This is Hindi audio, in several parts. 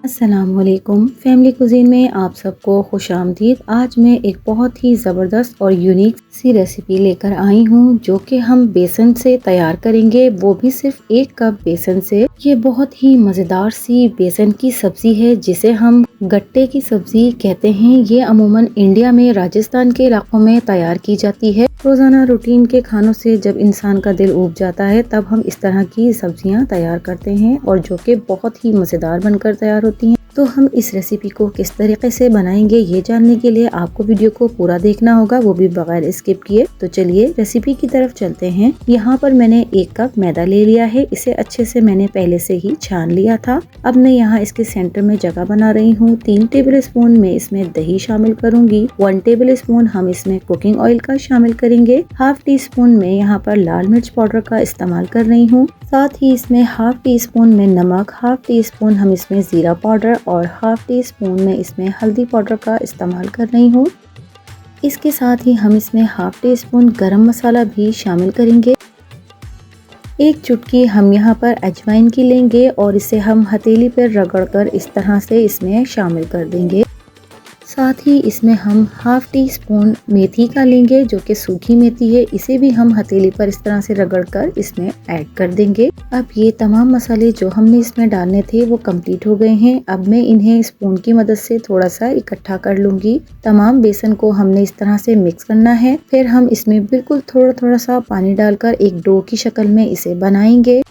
अस्सलामुअलैकुम। फैमिली कुज़ीन में आप सबको खुशामदीद। आज मैं एक बहुत ही ज़बरदस्त और यूनिक सी रेसिपी लेकर आई हूँ जो कि हम बेसन से तैयार करेंगे, वो भी सिर्फ 1 कप बेसन से। ये बहुत ही मज़ेदार सी बेसन की सब्ज़ी है जिसे हम गट्टे की सब्ज़ी कहते हैं। ये अमूमन इंडिया में राजस्थान के इलाकों में तैयार की जाती है। रोज़ाना रूटीन के खानों से जब इंसान का दिल ऊब जाता है तब हम इस तरह की सब्जियां तैयार करते हैं और जो कि बहुत ही मज़ेदार बनकर तैयार होती हैं। तो हम इस रेसिपी को किस तरीके से बनाएंगे ये जानने के लिए आपको वीडियो को पूरा देखना होगा, वो भी बगैर स्किप किए। तो चलिए रेसिपी की तरफ चलते हैं। यहाँ पर मैंने 1 कप मैदा ले लिया है। इसे अच्छे से मैंने पहले से ही छान लिया था। अब मैं यहाँ इसके सेंटर में जगह बना रही हूँ। 3 टेबल स्पून में इसमें दही शामिल करूंगी। 1 टेबल स्पून हम इसमें कुकिंग ऑयल का शामिल करेंगे। हाफ टी स्पून में यहाँ पर लाल मिर्च पाउडर का इस्तेमाल कर रही हूँ। साथ ही इसमें हाफ टी स्पून में नमक, हाफ टी स्पून हम इसमें जीरा पाउडर और हाफ टी स्पून में इसमें हल्दी पाउडर का इस्तेमाल कर रही हूँ। इसके साथ ही हम इसमें हाफ टी स्पून गरम मसाला भी शामिल करेंगे। एक चुटकी हम यहाँ पर अजवाइन की लेंगे और इसे हम हथेली पर रगड़कर इस तरह से इसमें शामिल कर देंगे। साथ ही इसमें हम हाफ टी स्पून मेथी का लेंगे जो कि सूखी मेथी है। इसे भी हम हथेली पर इस तरह से रगड़कर इसमें ऐड कर देंगे। अब ये तमाम मसाले जो हमने इसमें डालने थे वो कंप्लीट हो गए हैं। अब मैं इन्हें स्पून की मदद से थोड़ा सा इकट्ठा कर लूंगी। तमाम बेसन को हमने इस तरह से मिक्स करना है। फिर हम इसमें बिल्कुल थोड़ा थोड़ा सा पानी डालकर एक डो की शक्ल में इसे बनाएंगे।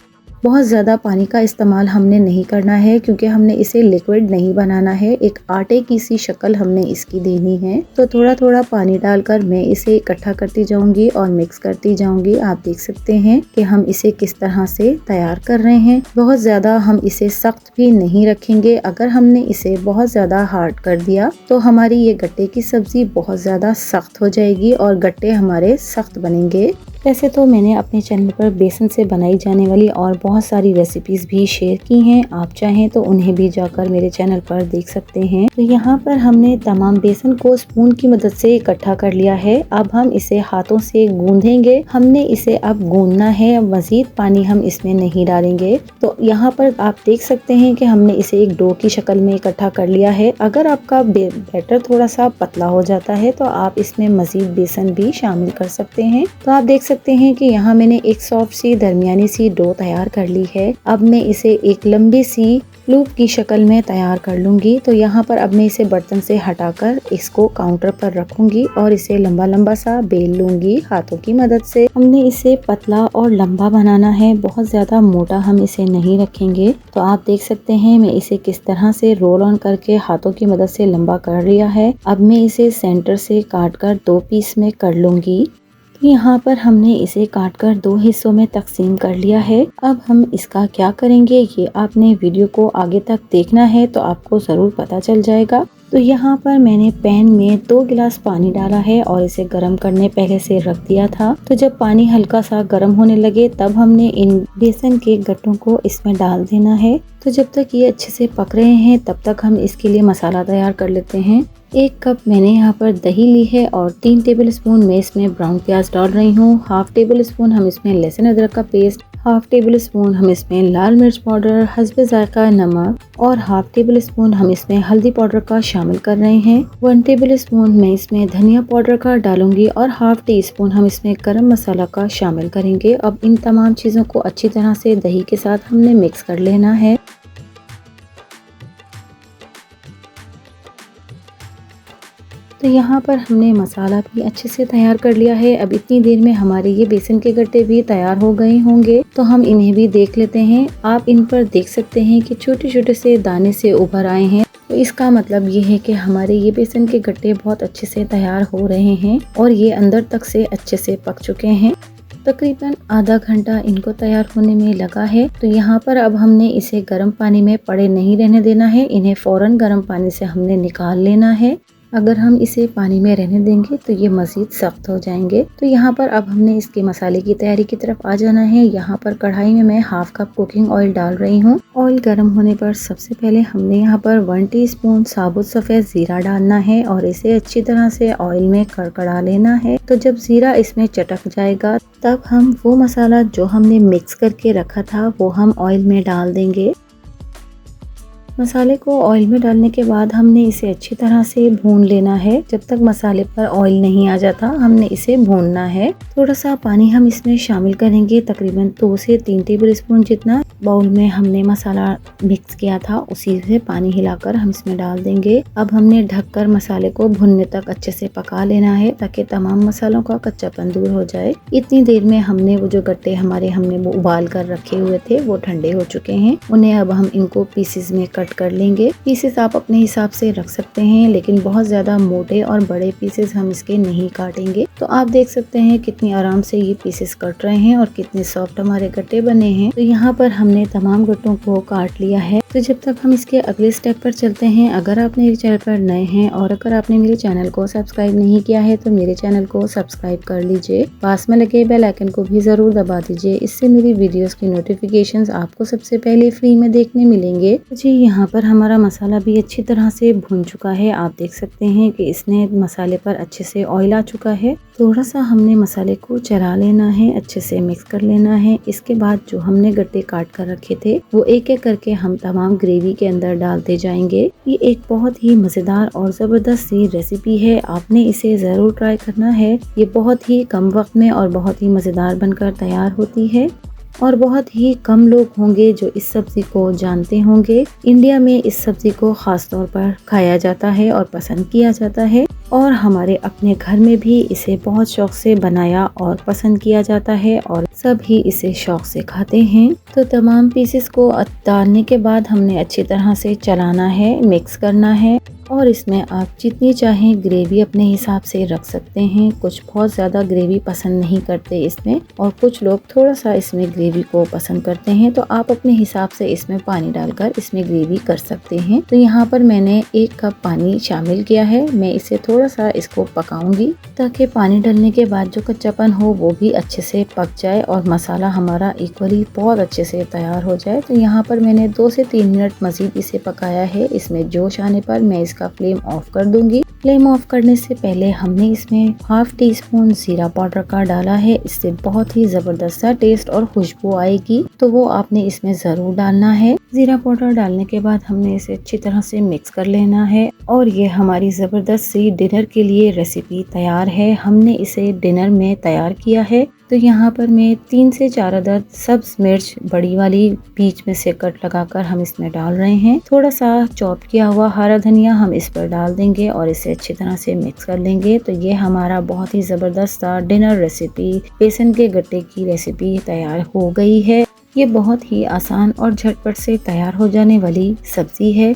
बहुत ज़्यादा पानी का इस्तेमाल हमने नहीं करना है क्योंकि हमने इसे लिक्विड नहीं बनाना है। एक आटे की सी शक्ल हमने इसकी देनी है। तो थोड़ा थोड़ा पानी डालकर मैं इसे इकट्ठा करती जाऊंगी और मिक्स करती जाऊंगी। आप देख सकते हैं कि हम इसे किस तरह से तैयार कर रहे हैं। बहुत ज़्यादा हम इसे सख्त भी नहीं रखेंगे। अगर हमने इसे बहुत ज़्यादा हार्ड कर दिया तो हमारी ये गट्टे की सब्ज़ी बहुत ज़्यादा सख्त हो जाएगी और गट्टे हमारे सख्त बनेंगे। वैसे तो मैंने अपने चैनल पर बेसन से बनाई जाने वाली और बहुत सारी रेसिपीज भी शेयर की हैं। आप चाहें तो उन्हें भी जाकर मेरे चैनल पर देख सकते हैं। तो यहाँ पर हमने तमाम बेसन को स्पून की मदद से इकट्ठा कर लिया है। अब हम इसे हाथों से गूंदेंगे। हमने इसे अब गूंदना है, मजीद पानी हम इसमें नहीं डालेंगे। तो यहाँ पर आप देख सकते हैं कि हमने इसे एक डो की शक्ल में इकट्ठा कर लिया है। अगर आपका बैटर थोड़ा सा पतला हो जाता है तो आप इसमें मजीद बेसन भी शामिल कर सकते हैं। तो आप देख सकते हैं कि यहाँ मैंने एक सॉफ्ट सी दरमियानी सी डो तैयार कर ली है। अब मैं इसे एक लंबी सी लूप की शक्ल में तैयार कर लूंगी। तो यहाँ पर अब मैं इसे बर्तन से हटाकर इसको काउंटर पर रखूंगी और इसे लंबा लंबा सा बेल लूंगी हाथों की मदद से। हमने इसे पतला और लंबा बनाना है, बहुत ज्यादा मोटा हम इसे नहीं रखेंगे। तो आप देख सकते हैं मैं इसे किस तरह से रोल ऑन करके हाथों की मदद से लंबा कर लिया है। अब मैं इसे सेंटर से काट कर 2 पीस में कर लूंगी। यहाँ पर हमने इसे काटकर 2 हिस्सों में तकसीम कर लिया है। अब हम इसका क्या करेंगे ये आपने वीडियो को आगे तक देखना है तो आपको ज़रूर पता चल जाएगा। तो यहाँ पर मैंने पैन में 2 गिलास पानी डाला है और इसे गर्म करने पहले से रख दिया था। तो जब पानी हल्का सा गर्म होने लगे तब हमने इन बेसन के गट्टों को इसमें डाल देना है। तो जब तक ये अच्छे से पक रहे हैं तब तक हम इसके लिए मसाला तैयार कर लेते हैं। 1 कप मैंने यहाँ पर दही ली है और 3 टेबल स्पून मैं इसमें ब्राउन प्याज डाल रही हूँ। हाफ टेबल स्पून हम इसमें लहसुन अदरक का पेस्ट, हाफ टेबल स्पून हम इसमें लाल मिर्च पाउडर, हस्बे जायका नमक और हाफ टेबल स्पून हम इसमें हल्दी पाउडर का शामिल कर रहे हैं। 1 टेबल स्पून मैं इसमें धनिया पाउडर का डालूंगी और हाफ टी स्पून हम इसमें गरम मसाला का शामिल करेंगे। अब इन तमाम चीज़ों को अच्छी तरह से दही के साथ हमने मिक्स कर लेना है। तो यहाँ पर हमने मसाला भी अच्छे से तैयार कर लिया है। अब इतनी देर में हमारे ये बेसन के गट्टे भी तैयार हो गए होंगे तो हम इन्हें भी देख लेते हैं। आप इन पर देख सकते हैं कि छोटे छोटे से दाने से उभर आए हैं। तो इसका मतलब ये है कि हमारे ये बेसन के गट्टे बहुत अच्छे से तैयार हो रहे हैं और ये अंदर तक से अच्छे से पक चुके हैं। तकरीबन आधा घंटा इनको तैयार होने में लगा है। तो यहाँ पर अब हमने इसे गर्म पानी में पड़े नहीं रहने देना है। इन्हें फौरन गर्म पानी से हमने निकाल लेना है। अगर हम इसे पानी में रहने देंगे तो ये मज़ीद सख्त हो जाएंगे। तो यहाँ पर अब हमने इसके मसाले की तैयारी की तरफ आ जाना है। यहाँ पर कढ़ाई में मैं हाफ कप कुकिंग ऑयल डाल रही हूँ। ऑयल गर्म होने पर सबसे पहले हमने यहाँ पर 1 टीस्पून साबुत सफ़ेद ज़ीरा डालना है और इसे अच्छी तरह से ऑयल में कड़कड़ा लेना है। तो जब ज़ीरा इसमें चटक जाएगा तब हम वो मसाला जो हमने मिक्स करके रखा था वो हम ऑयल में डाल देंगे। मसाले को ऑयल में डालने के बाद हमने इसे अच्छी तरह से भून लेना है। जब तक मसाले पर ऑयल नहीं आ जाता हमने इसे भूनना है। थोड़ा सा पानी हम इसमें शामिल करेंगे, तकरीबन 2 से 3 टेबल स्पून जितना। बाउल में हमने मसाला मिक्स किया था उसी से पानी हिलाकर हम इसमें डाल देंगे। अब हमने ढककर मसाले को भुनने तक अच्छे से पका लेना है ताकि तमाम मसालों का कच्चापन दूर हो जाए। इतनी देर में हमने वो जो गट्टे हमने वो उबाल कर रखे हुए थे वो ठंडे हो चुके हैं। उन्हें अब हम इनको पीसेस में कट कर लेंगे। पीसेस आप अपने हिसाब से रख सकते हैं, लेकिन बहुत ज्यादा मोटे और बड़े पीसेस हम इसके नहीं काटेंगे। तो आप देख सकते हैं कितनी आराम से ये पीसेस कट रहे हैं और कितने सॉफ्ट हमारे गट्टे बने हैं। तो यहाँ पर हमने तमाम गट्टों को काट लिया है। तो जब तक हम इसके अगले स्टेप पर चलते हैं, अगर आप मेरे चैनल पर नए हैं और अगर आपने मेरे चैनल को सब्सक्राइब नहीं किया है तो मेरे चैनल को सब्सक्राइब कर लीजिए। पास में लगे बेल आइकन को भी जरूर दबा दीजिए, इससे मेरी वीडियोस की नोटिफिकेशंस आपको सबसे पहले फ्री में देखने मिलेंगे। जी यहाँ पर हमारा मसाला भी अच्छी तरह से भुन चुका है। आप देख सकते हैं कि इसने मसाले पर अच्छे से ऑयल आ चुका है। थोड़ा सा हमने मसाले को चला लेना है, अच्छे से मिक्स कर लेना है। इसके बाद जो हमने गट्टे काट कर रखे थे वो एक एक करके हम तमाम ग्रेवी के अंदर डालते जाएंगे। ये एक बहुत ही मजेदार और जबरदस्त सी रेसिपी है, आपने इसे जरूर ट्राई करना है। ये बहुत ही कम वक्त में और बहुत ही मजेदार बनकर तैयार होती है और बहुत ही कम लोग होंगे जो इस सब्जी को जानते होंगे। इंडिया में इस सब्जी को खास तौर पर खाया जाता है और पसंद किया जाता है और हमारे अपने घर में भी इसे बहुत शौक से बनाया और पसंद किया जाता है और सब ही इसे शौक से खाते हैं। तो तमाम पीसेस को डालने के बाद हमने अच्छी तरह से चलाना है, मिक्स करना है और इसमें आप जितनी चाहें ग्रेवी अपने हिसाब से रख सकते हैं। कुछ बहुत ज़्यादा ग्रेवी पसंद नहीं करते इसमें और कुछ लोग थोड़ा सा इसमें ग्रेवी को पसंद करते हैं, तो आप अपने हिसाब से इसमें पानी डालकर इसमें ग्रेवी कर सकते हैं। तो यहाँ पर मैंने 1 कप पानी शामिल किया है। मैं इसे थोड़ा सा इसको पकाऊंगी ताकि पानी डालने के बाद जो कच्चापन हो वो भी अच्छे से पक जाए और मसाला हमारा इक्वली बहुत अच्छे से तैयार हो जाए। तो यहाँ पर मैंने 2 से 3 मिनट मजीद इसे पकाया है। इसमें जोश आने पर मैं इसका फ्लेम ऑफ कर दूंगी। फ्लेम ऑफ करने से पहले हमने इसमें हाफ टी स्पून जीरा पाउडर का डाला है। इससे बहुत ही जबरदस्त सा टेस्ट और खुशबू आएगी, तो वो आपने इसमें जरूर डालना है। जीरा पाउडर डालने के बाद हमने इसे अच्छी तरह से मिक्स कर लेना है और ये हमारी जबरदस्त सी डिनर के लिए रेसिपी तैयार है। हमने इसे डिनर में तैयार किया है। तो यहाँ पर मैं 3 से 4 अदद सब्ज मिर्च बड़ी वाली बीच में से कट लगाकर हम इसमें डाल रहे हैं। थोड़ा सा चॉप किया हुआ हरा धनिया हम इस पर डाल देंगे और इसे अच्छी तरह से मिक्स कर लेंगे। तो ये हमारा बहुत ही जबरदस्त डिनर रेसिपी, बेसन के गट्टे की रेसिपी तैयार हो गई है। ये बहुत ही आसान और झटपट से तैयार हो जाने वाली सब्जी है।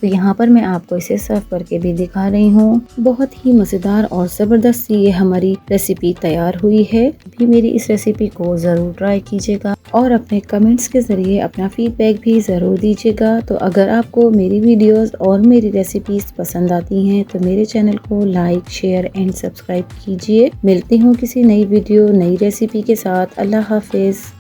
तो यहाँ पर मैं आपको इसे सर्व करके भी दिखा रही हूँ। बहुत ही मज़ेदार और ज़बरदस्त ये हमारी रेसिपी तैयार हुई है। भी मेरी इस रेसिपी को ज़रूर ट्राई कीजिएगा और अपने कमेंट्स के ज़रिए अपना फीडबैक भी ज़रूर दीजिएगा। तो अगर आपको मेरी वीडियोस और मेरी रेसिपीज पसंद आती हैं तो मेरे चैनल को लाइक, शेयर एंड सब्सक्राइब कीजिए। मिलती हूँ किसी नई वीडियो, नई रेसिपी के साथ। अल्लाह हाफिज़।